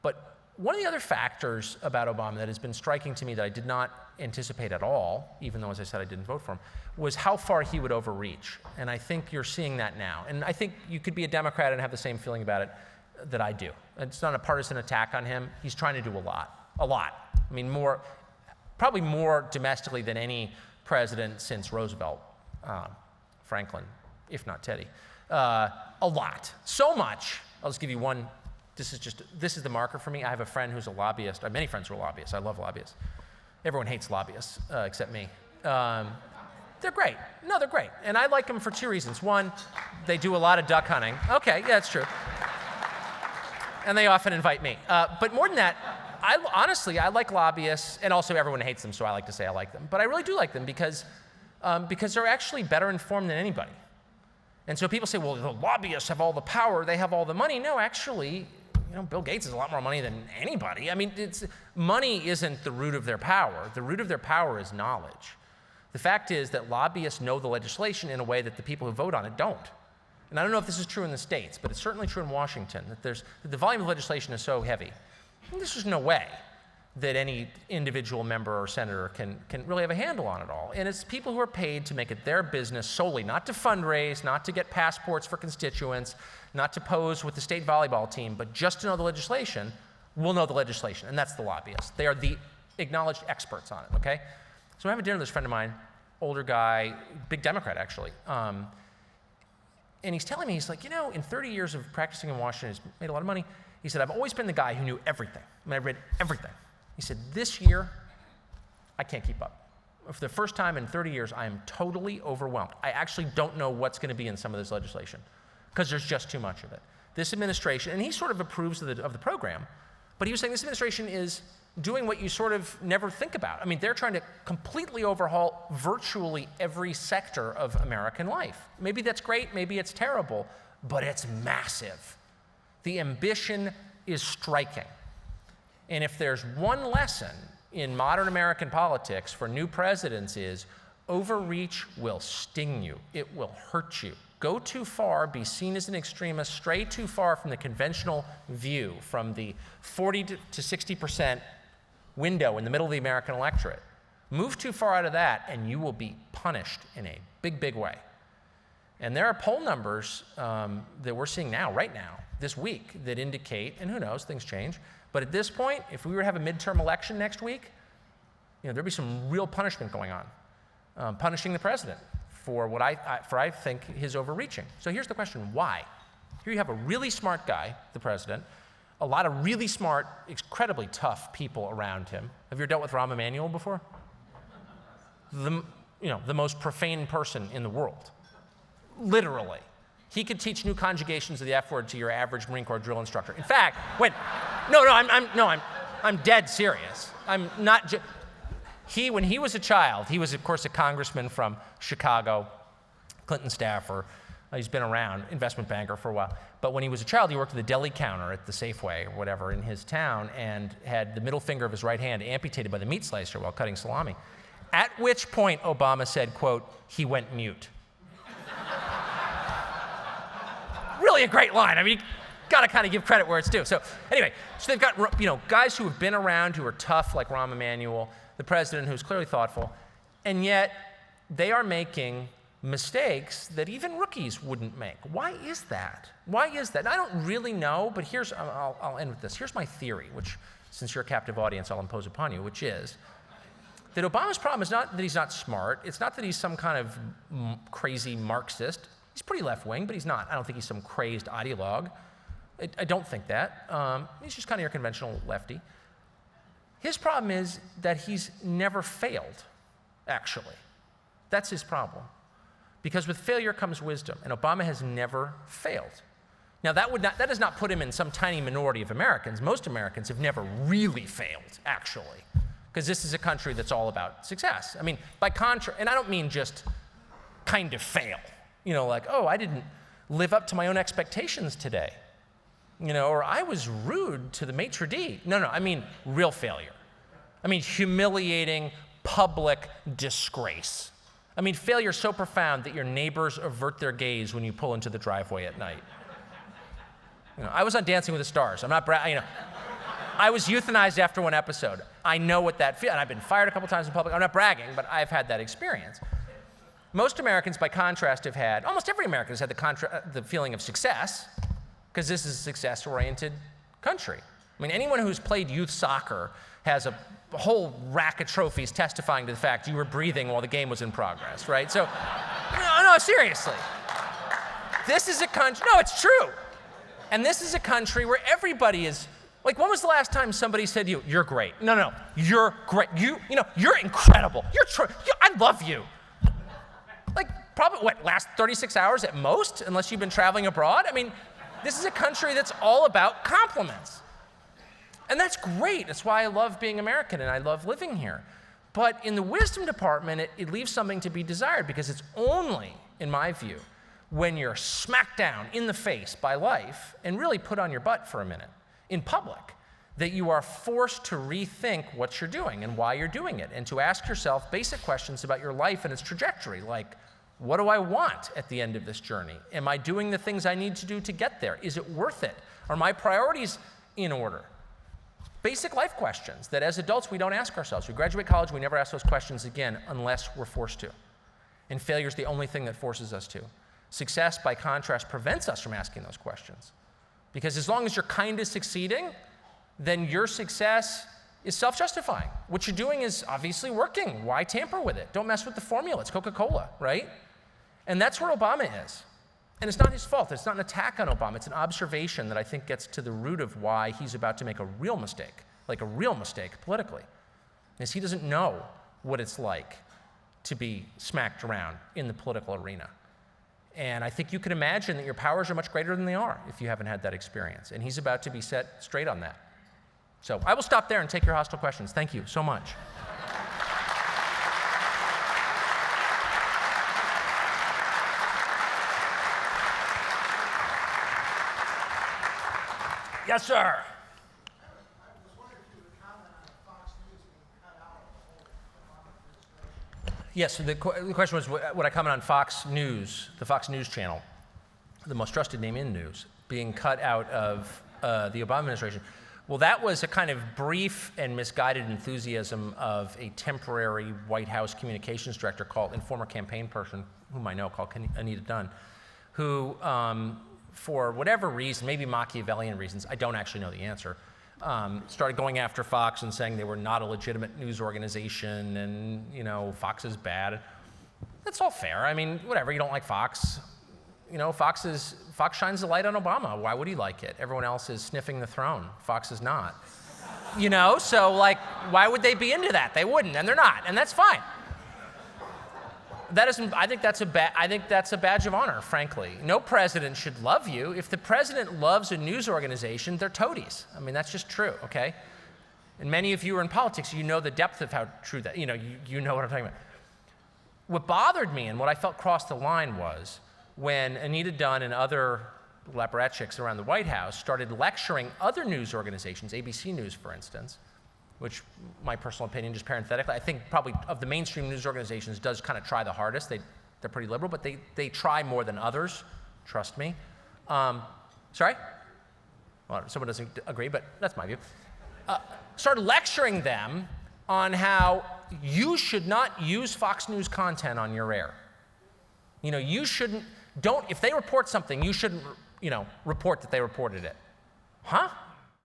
But one of the other factors about Obama that has been striking to me that I did not anticipate at all, even though, as I said, I didn't vote for him, was how far he would overreach. And I think you're seeing that now. And I think you could be a Democrat and have the same feeling about it that I do. It's not a partisan attack on him. He's trying to do a lot. I mean, probably more domestically than any president since Roosevelt, Franklin, if not Teddy. A lot. So much. I'll just give you one. This is the marker for me. I have a friend who's a lobbyist. I have many friends who are lobbyists. I love lobbyists. Everyone hates lobbyists except me. They're great. No, they're great. And I like them for two reasons. One, they do a lot of duck hunting. Okay, yeah, that's true. And they often invite me. But more than that, honestly, I like lobbyists, and also everyone hates them, so I like to say I like them. But I really do like them because they're actually better informed than anybody. And so people say, well, the lobbyists have all the power, they have all the money. No, actually, Bill Gates has a lot more money than anybody. I mean, money isn't the root of their power. The root of their power is knowledge. The fact is that lobbyists know the legislation in a way that the people who vote on it don't. And I don't know if this is true in the states, but it's certainly true in Washington, that the volume of legislation is so heavy. And there's just no way that any individual member or senator can really have a handle on it all. And it's people who are paid to make it their business solely, not to fundraise, not to get passports for constituents, not to pose with the state volleyball team, but just to know the legislation, will know the legislation, and that's the lobbyists. They are the acknowledged experts on it, okay? So I'm having dinner with this friend of mine, older guy, big Democrat actually, and he's telling me, he's like, in 30 years of practicing in Washington, he's made a lot of money. He said, I've always been the guy who knew everything. I mean, I read everything. He said, this year, I can't keep up. For the first time in 30 years, I am totally overwhelmed. I actually don't know what's going to be in some of this legislation because there's just too much of it. This administration, and he sort of approves of the program, but he was saying this administration is doing what you sort of never think about. I mean, they're trying to completely overhaul virtually every sector of American life. Maybe that's great, maybe it's terrible, but it's massive. The ambition is striking. And if there's one lesson in modern American politics for new presidents is overreach will sting you. It will hurt you. Go too far, be seen as an extremist, stray too far from the conventional view, from the 40 to 60% window in the middle of the American electorate. Move too far out of that and you will be punished in a big, big way. And there are poll numbers that we're seeing now, right now, this week, that indicate, and who knows, things change, but at this point, if we were to have a midterm election next week, there'd be some real punishment going on, punishing the president for what I think his overreaching. So here's the question, why? Here you have a really smart guy, the president, a lot of really smart, incredibly tough people around him. Have you ever dealt with Rahm Emanuel before? The most profane person in the world, literally. He could teach new conjugations of the F word to your average Marine Corps drill instructor. In fact, I'm dead serious. I'm not. When he was a child, he was of course a congressman from Chicago, Clinton staffer. He's been around, investment banker for a while. But when he was a child, he worked at the deli counter at the Safeway or whatever in his town and had the middle finger of his right hand amputated by the meat slicer while cutting salami. At which point Obama said, quote, he went mute. Really a great line. I mean, you gotta kind of give credit where it's due. So anyway, so they've got guys who have been around who are tough like Rahm Emanuel, the president who's clearly thoughtful, and yet they are making mistakes that even rookies wouldn't make. Why is that? Why is that? And I don't really know, but I'll end with this. Here's my theory, which, since you're a captive audience, I'll impose upon you, which is that Obama's problem is not that he's not smart. It's not that he's some kind of crazy Marxist. He's pretty left-wing, but he's not. I don't think he's some crazed ideologue. I don't think that. He's just kind of your conventional lefty. His problem is that he's never failed, actually. That's his problem. Because with failure comes wisdom, and Obama has never failed. Now, that does not put him in some tiny minority of Americans. Most Americans have never really failed, actually, because this is a country that's all about success. I mean, by contrast, and I don't mean just kind of fail, like, oh, I didn't live up to my own expectations today, or I was rude to the maitre d'. No, I mean real failure. I mean humiliating public disgrace. I mean, failure so profound that your neighbors avert their gaze when you pull into the driveway at night. I was on Dancing with the Stars. I'm not bragging. I was euthanized after one episode. I know what that feels, and I've been fired a couple times in public. I'm not bragging, but I've had that experience. Most Americans, by contrast, have had, almost every American has had the feeling of success, because this is a success-oriented country. I mean, anyone who's played youth soccer has a whole rack of trophies testifying to the fact you were breathing while the game was in progress, right? So, no, seriously. This is a country, no, it's true. And this is a country where everybody is, like, when was the last time somebody said to you, you're great? No, you're great. You're incredible. I love you. Like, probably, last 36 hours at most, unless you've been traveling abroad? I mean, this is a country that's all about compliments. And that's great. That's why I love being American and I love living here. But in the wisdom department, it leaves something to be desired, because it's only, in my view, when you're smacked down in the face by life and really put on your butt for a minute in public that you are forced to rethink what you're doing and why you're doing it, and to ask yourself basic questions about your life and its trajectory, like, what do I want at the end of this journey? Am I doing the things I need to do to get there? Is it worth it? Are my priorities in order? Basic life questions that as adults we don't ask ourselves. We graduate college, we never ask those questions again unless we're forced to. And failure is the only thing that forces us to. Success, by contrast, prevents us from asking those questions. Because as long as you're kind of succeeding, then your success is self-justifying. What you're doing is obviously working. Why tamper with it? Don't mess with the formula. It's Coca-Cola, right? And that's where Obama is. And it's not his fault. It's not an attack on Obama. It's an observation that I think gets to the root of why he's about to make a real mistake, like a real mistake politically. Is he doesn't know what it's like to be smacked around in the political arena. And I think you can imagine that your powers are much greater than they are if you haven't had that experience. And he's about to be set straight on that. So I will stop there and take your hostile questions. Thank you so much. Yes, sir. Yes, so the question was, would I comment on Fox News, the Fox News channel, the most trusted name in news, being cut out of the Obama administration? Well, that was a kind of brief and misguided enthusiasm of a temporary White House communications director and former campaign person, whom I know, called Anita Dunn, who, for whatever reason, maybe Machiavellian reasons, I don't actually know the answer, started going after Fox and saying they were not a legitimate news organization and, Fox is bad. That's all fair. I mean, whatever, you don't like Fox. Fox shines the light on Obama. Why would he like it? Everyone else is sniffing the throne. Fox is not. So why would they be into that? They wouldn't, and they're not, and that's fine. I think that's a badge of honor, frankly. No president should love you. If the president loves a news organization, they're toadies. I mean, that's just true, okay? And many of you are in politics, you know the depth of how true that, you know what I'm talking about. What bothered me and what I felt crossed the line was when Anita Dunn and other apparatchiks around the White House started lecturing other news organizations, ABC News, for instance, which, my personal opinion, just parenthetically, I think probably of the mainstream news organizations does kind of try the hardest. They're pretty liberal, but they try more than others, trust me. Sorry? Well, someone doesn't agree, but that's my view. Started lecturing them on how you should not use Fox News content on your air. You shouldn't, if they report something, you shouldn't, report that they reported it. Huh?